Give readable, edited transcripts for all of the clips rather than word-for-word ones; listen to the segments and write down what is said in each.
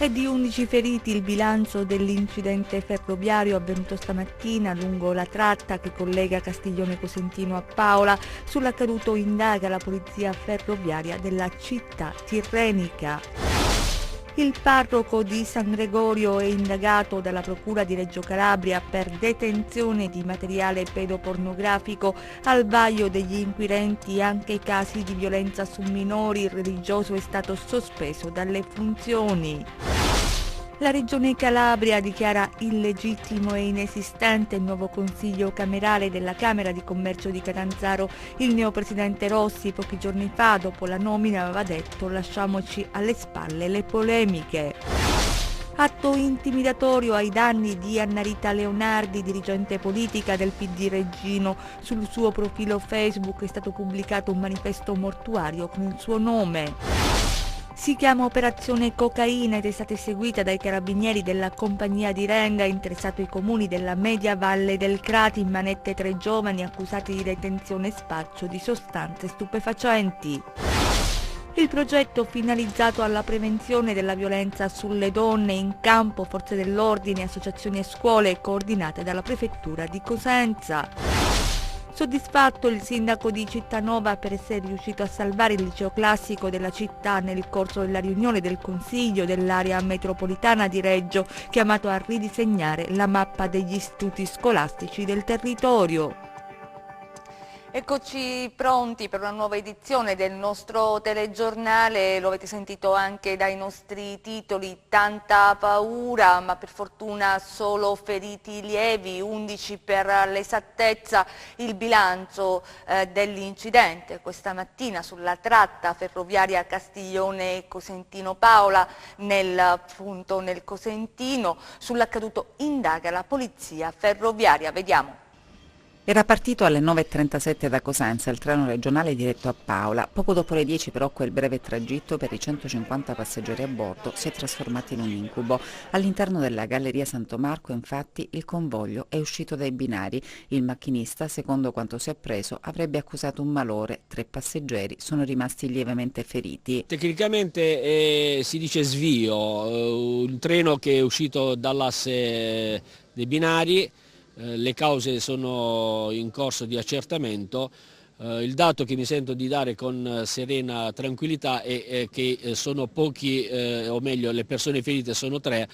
È di 11 feriti il bilancio dell'incidente ferroviario avvenuto stamattina lungo la tratta che collega Castiglione Cosentino a Paola. Sull'accaduto indaga la polizia ferroviaria della città tirrenica. Il parroco di San Gregorio è indagato dalla Procura di Reggio Calabria per detenzione di materiale pedopornografico. Al vaglio degli inquirenti anche i casi di violenza su minori. Il religioso è stato sospeso dalle funzioni. La Regione Calabria dichiara illegittimo e inesistente il nuovo consiglio camerale della Camera di Commercio di Catanzaro. Il neopresidente Rossi pochi giorni fa, dopo la nomina, aveva detto: lasciamoci alle spalle le polemiche. Atto intimidatorio ai danni di Annarita Leonardi, dirigente politica del PD Reggino. Sul suo profilo Facebook è stato pubblicato un manifesto mortuario con il suo nome. Si chiama Operazione Cocaina ed è stata eseguita dai carabinieri della compagnia di Renga, interessato i comuni della Media Valle del Crati. In manette 3 giovani accusati di detenzione e spaccio di sostanze stupefacenti. Il progetto finalizzato alla prevenzione della violenza sulle donne in campo, forze dell'ordine, associazioni e scuole, coordinate dalla prefettura di Cosenza. Soddisfatto il sindaco di Cittanova per essere riuscito a salvare il liceo classico della città nel corso della riunione del Consiglio dell'area metropolitana di Reggio, chiamato a ridisegnare la mappa degli istituti scolastici del territorio. Eccoci pronti per una nuova edizione del nostro telegiornale. Lo avete sentito anche dai nostri titoli: tanta paura, ma per fortuna solo feriti lievi, 11 per l'esattezza. Il bilancio dell'incidente questa mattina sulla tratta ferroviaria Castiglione Cosentino Paola nel Cosentino. Sull'accaduto indaga la polizia ferroviaria. Vediamo. Era partito alle 9.37 da Cosenza il treno regionale diretto a Paola. Poco dopo le 10 però quel breve tragitto per i 150 passeggeri a bordo si è trasformato in un incubo. All'interno della Galleria Santo Marco, infatti, il convoglio è uscito dai binari. Il macchinista, secondo quanto si è appreso, avrebbe accusato un malore. 3 passeggeri sono rimasti lievemente feriti. Tecnicamente si dice svio, un treno che è uscito dall'asse dei binari. Le cause sono in corso di accertamento. Il dato che mi sento di dare con serena tranquillità è che sono pochi, o meglio le persone ferite sono 3,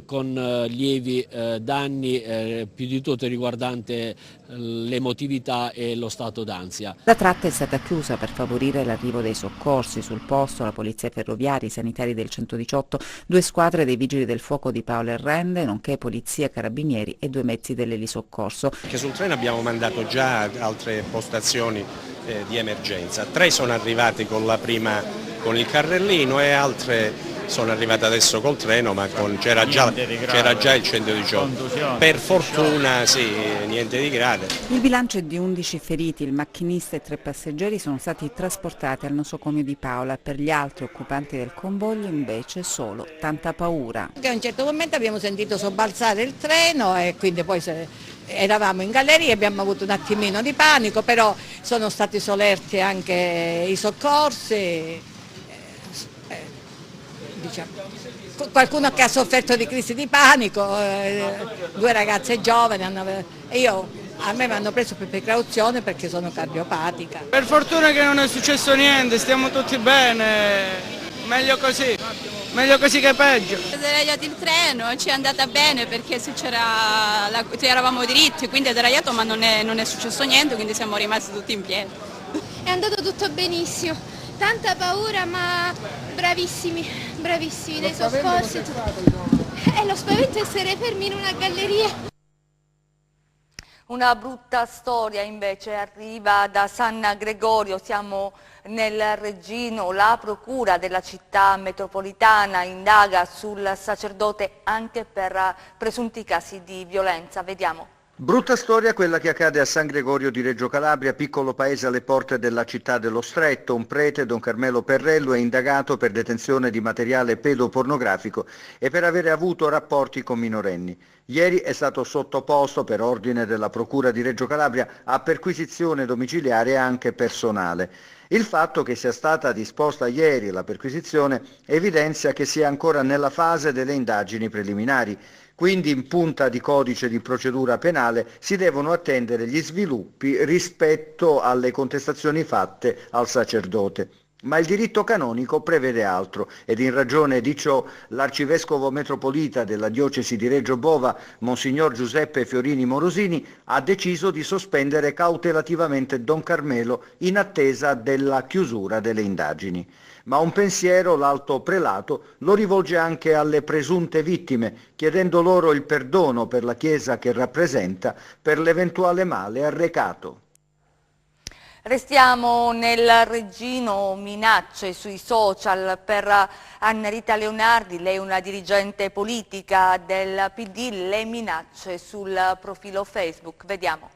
con lievi danni, più di tutto riguardante l'emotività e lo stato d'ansia. La tratta è stata chiusa per favorire l'arrivo dei soccorsi. Sul posto la polizia ferroviaria, i sanitari del 118, 2 squadre dei vigili del fuoco di Paola e Rende, nonché polizia, carabinieri e 2 mezzi dell'elisoccorso. Che sul treno abbiamo mandato già altre postazioni di emergenza. 3 sono arrivati con il carrellino e altre sono arrivate adesso col treno, ma c'era già il 118. Per fortuna sì, niente di grave. Il bilancio è di 11 feriti, il macchinista e 3 passeggeri sono stati trasportati al nosocomio di Paola. Per gli altri occupanti del convoglio invece solo tanta paura. A un certo momento abbiamo sentito sobbalzare il treno e quindi poi eravamo in galleria e abbiamo avuto un attimino di panico, però sono stati solerti anche i soccorsi. Diciamo. Qualcuno che ha sofferto di crisi di panico, 2 ragazze giovani, a me mi hanno preso per precauzione perché sono cardiopatica. Per fortuna che non è successo niente, stiamo tutti bene, meglio così che peggio. È deragliato il treno, ci è andata bene perché eravamo diritti, quindi è deragliato, ma non è successo niente, quindi siamo rimasti tutti in piedi. È andato tutto benissimo, tanta paura ma bravissimi nei soccorsi. Lo spavento è essere fermi in una galleria. Una brutta storia invece arriva da San Gregorio. Siamo nel Reggino. La procura della città metropolitana indaga sul sacerdote anche per presunti casi di violenza. Vediamo. Brutta storia quella che accade a San Gregorio di Reggio Calabria, piccolo paese alle porte della città dello Stretto. Un prete, Don Carmelo Perrello, è indagato per detenzione di materiale pedopornografico e per avere avuto rapporti con minorenni. Ieri è stato sottoposto, per ordine della Procura di Reggio Calabria, a perquisizione domiciliare e anche personale. Il fatto che sia stata disposta ieri la perquisizione evidenzia che si è ancora nella fase delle indagini preliminari. Quindi in punta di codice di procedura penale si devono attendere gli sviluppi rispetto alle contestazioni fatte al sacerdote. Ma il diritto canonico prevede altro ed in ragione di ciò l'arcivescovo metropolita della diocesi di Reggio Bova, Monsignor Giuseppe Fiorini Morosini, ha deciso di sospendere cautelativamente Don Carmelo in attesa della chiusura delle indagini. Ma un pensiero l'alto prelato lo rivolge anche alle presunte vittime, chiedendo loro il perdono per la Chiesa che rappresenta per l'eventuale male arrecato. Restiamo nel Reggino, minacce sui social per Anna Rita Leonardi, lei è una dirigente politica del PD, le minacce sul profilo Facebook, vediamo.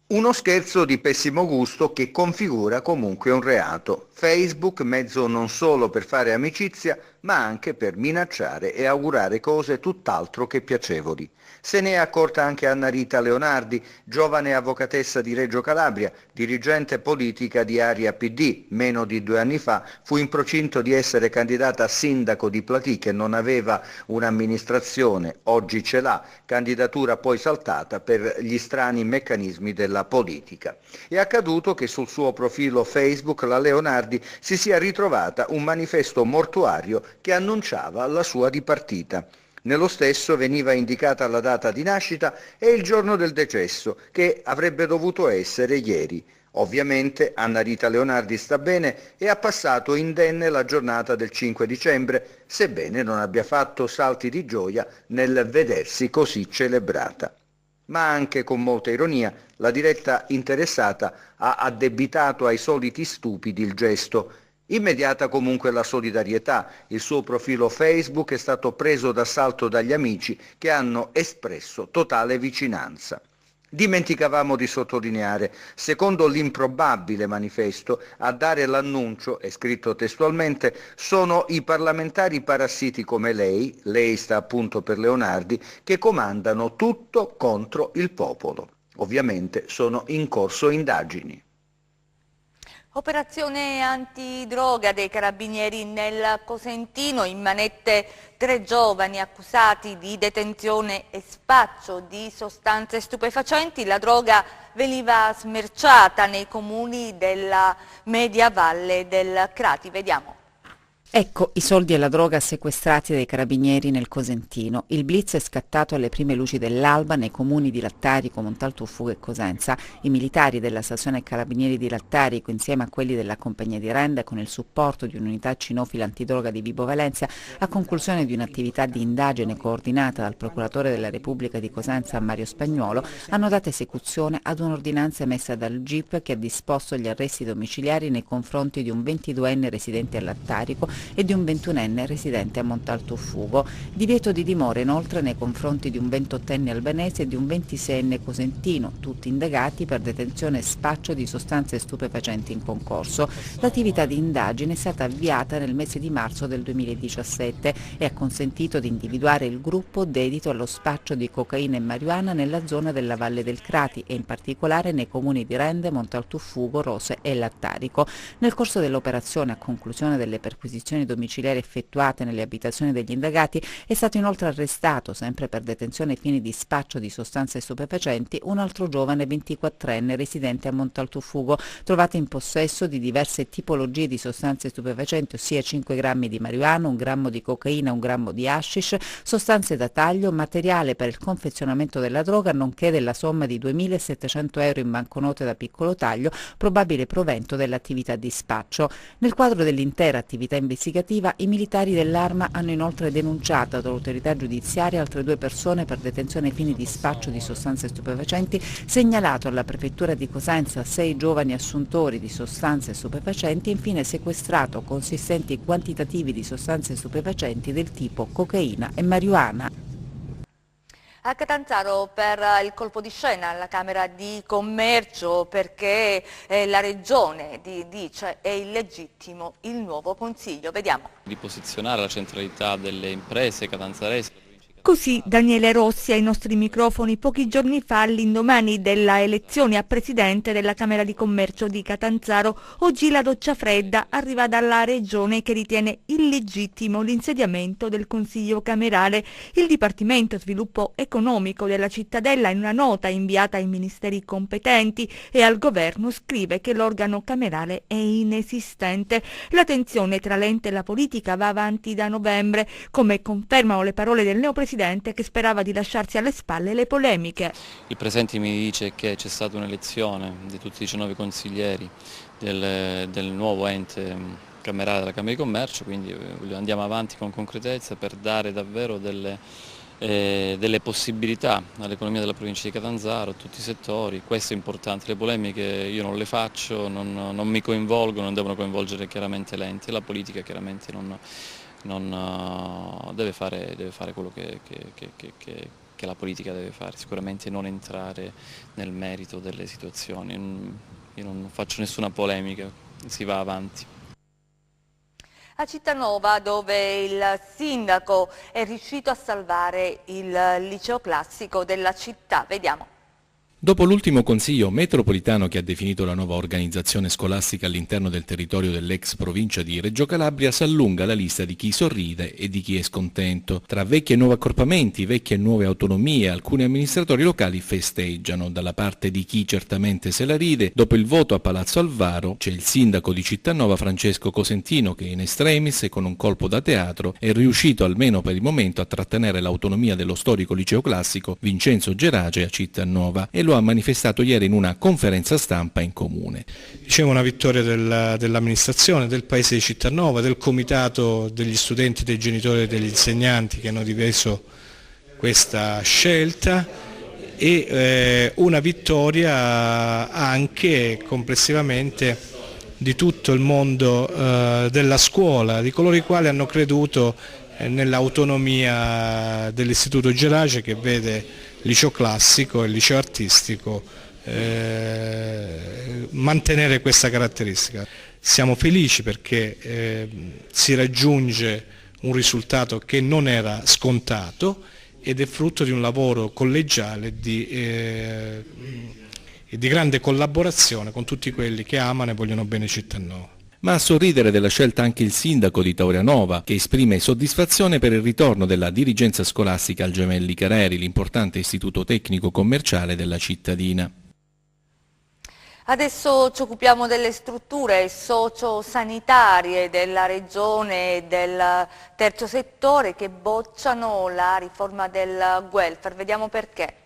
Uno scherzo di pessimo gusto che configura comunque un reato. Facebook, mezzo non solo per fare amicizia, ma anche per minacciare e augurare cose tutt'altro che piacevoli. Se ne è accorta anche Anna Rita Leonardi, giovane avvocatessa di Reggio Calabria, dirigente politica di Area PD. Meno di 2 anni fa fu in procinto di essere candidata a sindaco di Platì, che non aveva un'amministrazione, oggi ce l'ha, candidatura poi saltata per gli strani meccanismi della politica. È accaduto che sul suo profilo Facebook la Leonardi si sia ritrovata un manifesto mortuario che annunciava la sua dipartita. Nello stesso veniva indicata la data di nascita e il giorno del decesso, che avrebbe dovuto essere ieri. Ovviamente Anna Rita Leonardi sta bene e ha passato indenne la giornata del 5 dicembre, sebbene non abbia fatto salti di gioia nel vedersi così celebrata. Ma anche con molta ironia la diretta interessata ha addebitato ai soliti stupidi il gesto. Immediata comunque la solidarietà, il suo profilo Facebook è stato preso d'assalto dagli amici che hanno espresso totale vicinanza. Dimenticavamo di sottolineare, secondo l'improbabile manifesto, a dare l'annuncio, è scritto testualmente, sono i parlamentari parassiti come lei sta appunto per Leonardi, che comandano tutto contro il popolo. Ovviamente sono in corso indagini. Operazione antidroga dei carabinieri nel Cosentino, in manette 3 giovani accusati di detenzione e spaccio di sostanze stupefacenti. La droga veniva smerciata nei comuni della media valle del Crati. Vediamo. Ecco i soldi e la droga sequestrati dai carabinieri nel Cosentino. Il blitz è scattato alle prime luci dell'alba nei comuni di Lattarico, Montaltuffugo e Cosenza. I militari della stazione carabinieri di Lattarico, insieme a quelli della compagnia di Renda, con il supporto di un'unità cinofila antidroga di Vibo Valentia, a conclusione di un'attività di indagine coordinata dal procuratore della Repubblica di Cosenza Mario Spagnuolo, hanno dato esecuzione ad un'ordinanza emessa dal GIP che ha disposto gli arresti domiciliari nei confronti di un 22enne residente a Lattarico e di un 21enne residente a Montaltuffugo. Divieto di dimora inoltre nei confronti di un 28enne albanese e di un 26enne cosentino, tutti indagati per detenzione e spaccio di sostanze stupefacenti in concorso. L'attività di indagine è stata avviata nel mese di marzo del 2017 e ha consentito di individuare il gruppo dedito allo spaccio di cocaina e marijuana nella zona della Valle del Crati e in particolare nei comuni di Rende, Montaltuffugo, Rose e Lattarico. Nel corso dell'operazione, a conclusione delle perquisizioni domiciliari effettuate nelle abitazioni degli indagati, è stato inoltre arrestato, sempre per detenzione ai fini di spaccio di sostanze stupefacenti, un altro giovane 24enne residente a Montaltuffugo, trovato in possesso di diverse tipologie di sostanze stupefacenti, ossia 5 grammi di marijuana, 1 grammo di cocaina, 1 grammo di hashish, sostanze da taglio, materiale per il confezionamento della droga, nonché della somma di 2.700 euro in banconote da piccolo taglio, probabile provento dell'attività di spaccio. Nel quadro dell'intera attività investigativa, i militari dell'Arma hanno inoltre denunciato dall'autorità giudiziaria altre 2 persone per detenzione ai fini di spaccio di sostanze stupefacenti, segnalato alla prefettura di Cosenza 6 giovani assuntori di sostanze stupefacenti e infine sequestrato consistenti quantitativi di sostanze stupefacenti del tipo cocaina e marijuana. A Catanzaro per il colpo di scena alla Camera di Commercio perché la Regione dice è illegittimo il nuovo Consiglio. Vediamo. Di posizionare la centralità delle imprese catanzaresi. Così Daniele Rossi ai nostri microfoni pochi giorni fa, all'indomani della elezione a presidente della Camera di Commercio di Catanzaro. Oggi la doccia fredda arriva dalla regione che ritiene illegittimo l'insediamento del Consiglio Camerale. Il Dipartimento Sviluppo Economico della cittadella, in una nota inviata ai ministeri competenti e al governo, scrive che l'organo camerale è inesistente. La tensione tra l'ente e la politica va avanti da novembre, come confermano le parole del neopresidente che sperava di lasciarsi alle spalle le polemiche. Il Presenti mi dice che c'è stata un'elezione di tutti i 19 consiglieri del nuovo ente camerale della Camera di Commercio, quindi andiamo avanti con concretezza per dare davvero delle possibilità all'economia della provincia di Catanzaro, a tutti i settori. Questo è importante, le polemiche io non le faccio, non mi coinvolgono, non devono coinvolgere chiaramente l'ente, la politica chiaramente non deve fare quello che la politica deve fare, sicuramente non entrare nel merito delle situazioni. Io non faccio nessuna polemica, si va avanti. A Cittanova, dove il sindaco è riuscito a salvare il liceo classico della città. Vediamo. Dopo l'ultimo consiglio metropolitano che ha definito la nuova organizzazione scolastica all'interno del territorio dell'ex provincia di Reggio Calabria, si allunga la lista di chi sorride e di chi è scontento. Tra vecchi e nuovi accorpamenti, vecchie e nuove autonomie, alcuni amministratori locali festeggiano. Dalla parte di chi certamente se la ride, dopo il voto a Palazzo Alvaro, c'è il sindaco di Cittanova Francesco Cosentino che in estremis e con un colpo da teatro è riuscito almeno per il momento a trattenere l'autonomia dello storico liceo classico Vincenzo Gerace a Cittanova e lo ha manifestato ieri in una conferenza stampa in comune. Dicevo, una vittoria dell'amministrazione, del paese di Cittanova, del comitato degli studenti, dei genitori e degli insegnanti che hanno difeso questa scelta e una vittoria anche complessivamente di tutto il mondo della scuola, di coloro i quali hanno creduto nell'autonomia dell'Istituto Gerace, che vede liceo classico e liceo artistico mantenere questa caratteristica. Siamo felici perché si raggiunge un risultato che non era scontato ed è frutto di un lavoro collegiale e di grande collaborazione con tutti quelli che amano e vogliono bene Cittanova. Ma a sorridere della scelta anche il sindaco di Taurianova, che esprime soddisfazione per il ritorno della dirigenza scolastica al Gemelli Careri, l'importante istituto tecnico commerciale della cittadina. Adesso ci occupiamo delle strutture sociosanitarie della regione e del terzo settore che bocciano la riforma del welfare. Vediamo perché.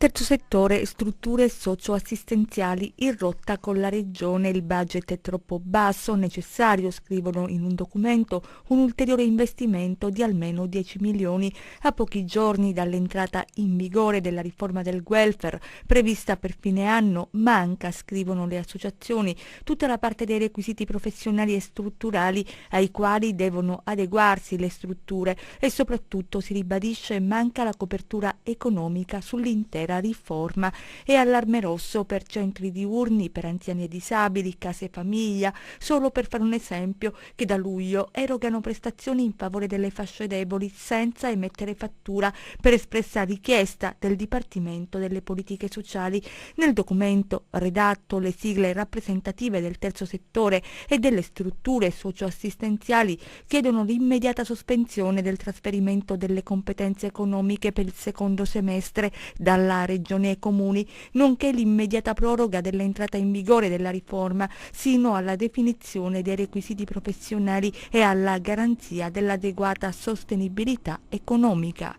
Terzo settore, strutture socioassistenziali in rotta con la regione, il budget è troppo basso, necessario, scrivono in un documento, un ulteriore investimento di almeno 10 milioni a pochi giorni dall'entrata in vigore della riforma del welfare prevista per fine anno. Manca, scrivono le associazioni, tutta la parte dei requisiti professionali e strutturali ai quali devono adeguarsi le strutture e soprattutto si ribadisce manca la copertura economica sull'intera riforma. E allarme rosso per centri diurni, per anziani e disabili, case famiglia, solo per fare un esempio, che da luglio erogano prestazioni in favore delle fasce deboli senza emettere fattura per espressa richiesta del Dipartimento delle Politiche Sociali. Nel documento redatto le sigle rappresentative del terzo settore e delle strutture socioassistenziali chiedono l'immediata sospensione del trasferimento delle competenze economiche per il secondo semestre dalla Regione ai Comuni, nonché l'immediata proroga dell'entrata in vigore della riforma sino alla definizione dei requisiti professionali e alla garanzia dell'adeguata sostenibilità economica.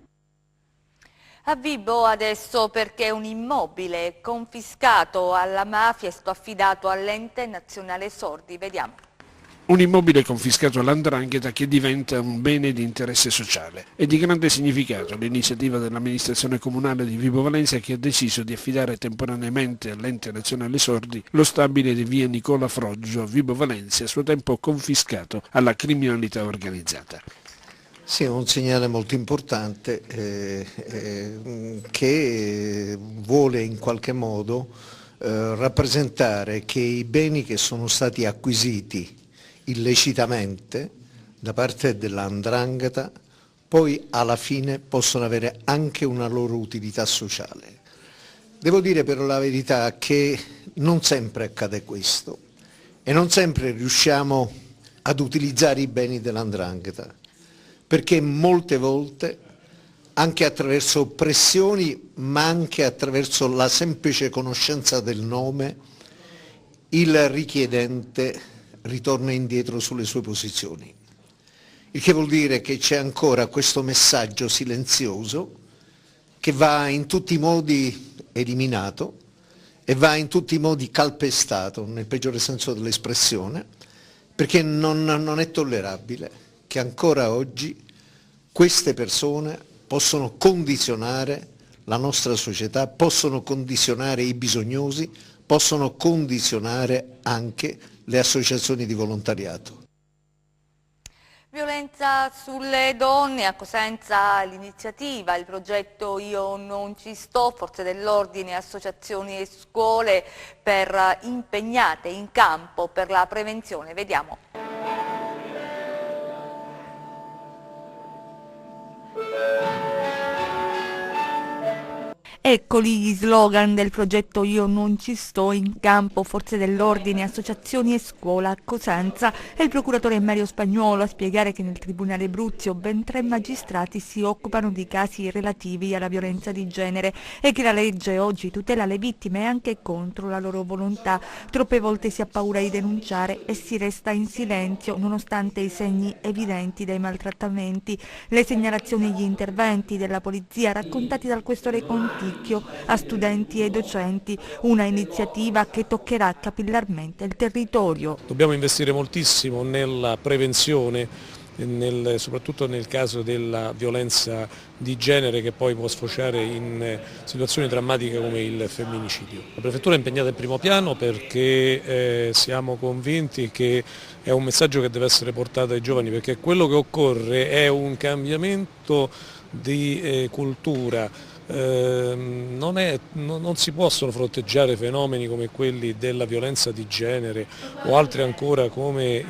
A Vibo adesso perché un immobile confiscato alla mafia è stato affidato all'Ente Nazionale Sordi. Vediamo. Un immobile confiscato all''ndrangheta che diventa un bene di interesse sociale. È di grande significato l'iniziativa dell'amministrazione comunale di Vibo Valentia, che ha deciso di affidare temporaneamente all'Ente Nazionale Sordi lo stabile di via Nicola Froggio, Vibo Valentia, a suo tempo confiscato alla criminalità organizzata. Sì, è un segnale molto importante che vuole in qualche modo rappresentare che i beni che sono stati acquisiti illecitamente da parte della 'ndrangheta poi alla fine possono avere anche una loro utilità sociale. Devo dire per la verità che non sempre accade questo e non sempre riusciamo ad utilizzare i beni dell''ndrangheta, perché molte volte, anche attraverso pressioni, ma anche attraverso la semplice conoscenza del nome, il richiedente ritorna indietro sulle sue posizioni. Il che vuol dire che c'è ancora questo messaggio silenzioso che va in tutti i modi eliminato e va in tutti i modi calpestato, nel peggiore senso dell'espressione, perché non è tollerabile che ancora oggi queste persone possono condizionare la nostra società, possono condizionare i bisognosi, possono condizionare anche le associazioni di volontariato. Violenza sulle donne, a Cosenza l'iniziativa, il progetto Io non ci sto, forze dell'ordine, associazioni e scuole impegnate in campo per la prevenzione. Vediamo. Eccoli gli slogan del progetto Io non ci sto, in campo forze dell'ordine, associazioni e scuola a Cosenza, e il procuratore Mario Spagnuolo a spiegare che nel Tribunale Bruzio ben 3 magistrati si occupano di casi relativi alla violenza di genere e che la legge oggi tutela le vittime anche contro la loro volontà. Troppe volte si ha paura di denunciare e si resta in silenzio nonostante i segni evidenti dei maltrattamenti. Le segnalazioni e gli interventi della polizia raccontati dal questore Conti a studenti e docenti, una iniziativa che toccherà capillarmente il territorio. Dobbiamo investire moltissimo nella prevenzione, soprattutto nel caso della violenza di genere che poi può sfociare in situazioni drammatiche come il femminicidio. La Prefettura è impegnata in primo piano perché siamo convinti che è un messaggio che deve essere portato ai giovani, perché quello che occorre è un cambiamento di cultura. Non si possono fronteggiare fenomeni come quelli della violenza di genere o altri ancora come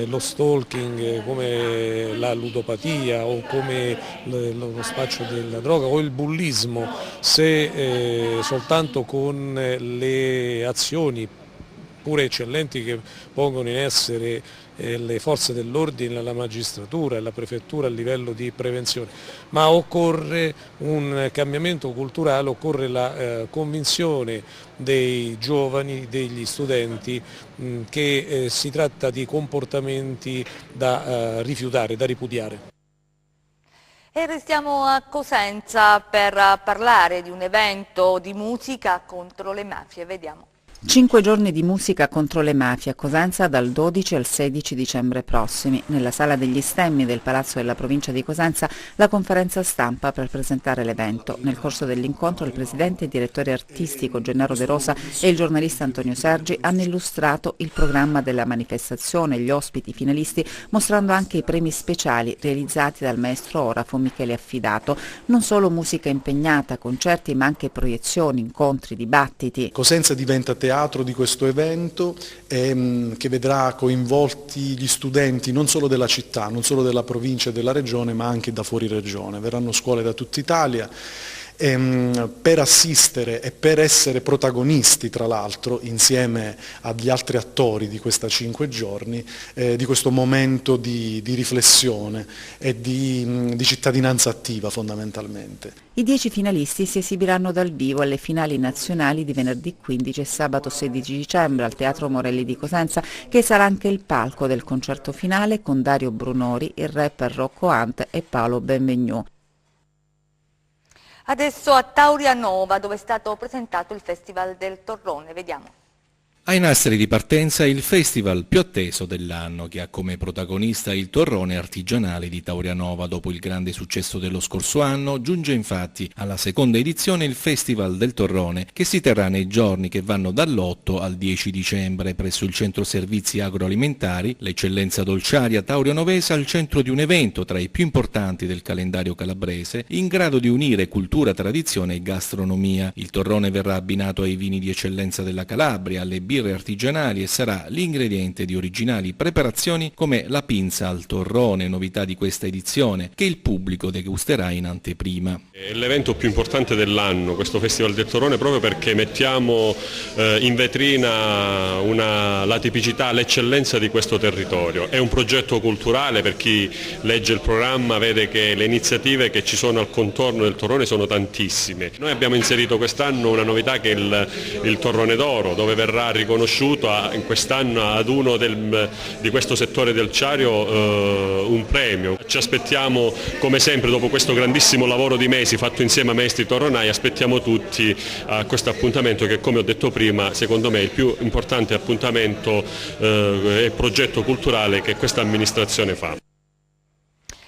lo stalking, come la ludopatia o come lo spaccio della droga o il bullismo se soltanto con le azioni pure eccellenti che pongono in essere le forze dell'ordine, la magistratura e la prefettura a livello di prevenzione, ma occorre un cambiamento culturale, occorre la convinzione dei giovani, degli studenti che si tratta di comportamenti da rifiutare, da ripudiare. E restiamo a Cosenza per parlare di un evento di musica contro le mafie, vediamo. 5 giorni di musica contro le mafie a Cosenza dal 12 al 16 dicembre prossimi. Nella sala degli stemmi del Palazzo della Provincia di Cosenza la conferenza stampa per presentare l'evento. Nel corso dell'incontro il presidente e direttore artistico Gennaro De Rosa e il giornalista Antonio Sergi hanno illustrato il programma della manifestazione, gli ospiti finalisti, mostrando anche i premi speciali realizzati dal maestro orafo Michele Affidato. Non solo musica impegnata, concerti, ma anche proiezioni, incontri, dibattiti. Cosenza diventa teatro di questo evento che vedrà coinvolti gli studenti non solo della città, non solo della provincia e della regione, ma anche da fuori regione. Verranno scuole da tutta Italia per assistere e per essere protagonisti, tra l'altro, insieme agli altri attori di questi 5 giorni, di questo momento di riflessione e di cittadinanza attiva fondamentalmente. I 10 finalisti si esibiranno dal vivo alle finali nazionali di venerdì 15 e sabato 16 dicembre al Teatro Morelli di Cosenza, che sarà anche il palco del concerto finale con Dario Brunori, il rapper Rocco Hunt e Paolo Benvenu. Adesso a Taurianova, dove è stato presentato il Festival del Torrone, vediamo. Ai nastri di partenza il festival più atteso dell'anno, che ha come protagonista il torrone artigianale di Taurianova. Dopo il grande successo dello scorso anno, giunge infatti alla seconda edizione il Festival del Torrone, che si terrà nei giorni che vanno dall'8 al 10 dicembre presso il Centro Servizi Agroalimentari, l'eccellenza dolciaria taurianovese al centro di un evento tra i più importanti del calendario calabrese, in grado di unire cultura, tradizione e gastronomia. Il torrone verrà abbinato ai vini di eccellenza della Calabria, alle birre birre artigianali e sarà l'ingrediente di originali preparazioni come la pinza al torrone, novità di questa edizione, che il pubblico degusterà in anteprima. È l'evento più importante dell'anno, questo Festival del Torrone, proprio perché mettiamo in vetrina la tipicità, l'eccellenza di questo territorio. È un progetto culturale, per chi legge il programma vede che le iniziative che ci sono al contorno del torrone sono tantissime. Noi abbiamo inserito quest'anno una novità che è il Torrone d'Oro, dove verrà riconosciuto in quest'anno ad uno di questo settore del Ciario un premio. Ci aspettiamo, come sempre, dopo questo grandissimo lavoro di mesi fatto insieme a maestri torronai, aspettiamo tutti a questo appuntamento che, come ho detto prima, secondo me è il più importante appuntamento e progetto culturale che questa amministrazione fa.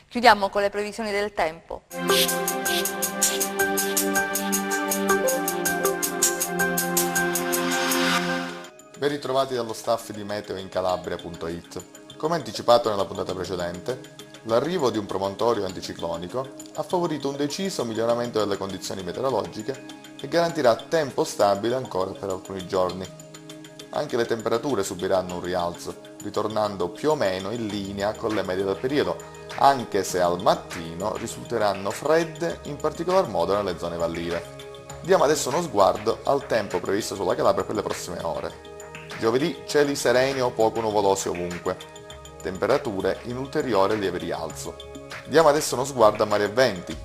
Chiudiamo con le previsioni del tempo. Ben ritrovati dallo staff di meteoincalabria.it. Come anticipato nella puntata precedente, l'arrivo di un promontorio anticiclonico ha favorito un deciso miglioramento delle condizioni meteorologiche e garantirà tempo stabile ancora per alcuni giorni. Anche le temperature subiranno un rialzo, ritornando più o meno in linea con le medie del periodo, anche se al mattino risulteranno fredde, in particolar modo nelle zone vallive. Diamo adesso uno sguardo al tempo previsto sulla Calabria per le prossime ore. Giovedì cieli sereni o poco nuvolosi ovunque, temperature in ulteriore lieve rialzo. Diamo adesso uno sguardo a mari e venti.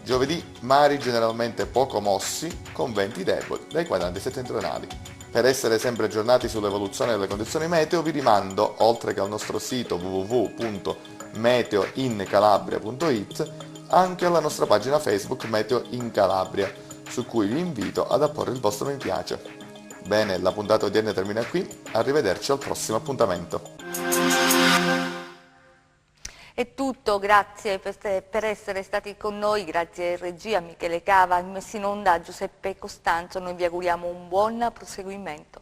Giovedì mari generalmente poco mossi, con venti deboli dai quadranti settentrionali. Per essere sempre aggiornati sull'evoluzione delle condizioni meteo vi rimando, oltre che al nostro sito www.meteoincalabria.it, anche alla nostra pagina Facebook Meteo in Calabria, su cui vi invito ad apporre il vostro mi piace. Bene, la puntata odierna termina qui, arrivederci al prossimo appuntamento. È tutto, grazie per essere stati con noi, grazie a regia Michele Cava, messo in onda Giuseppe Costanzo, noi vi auguriamo un buon proseguimento.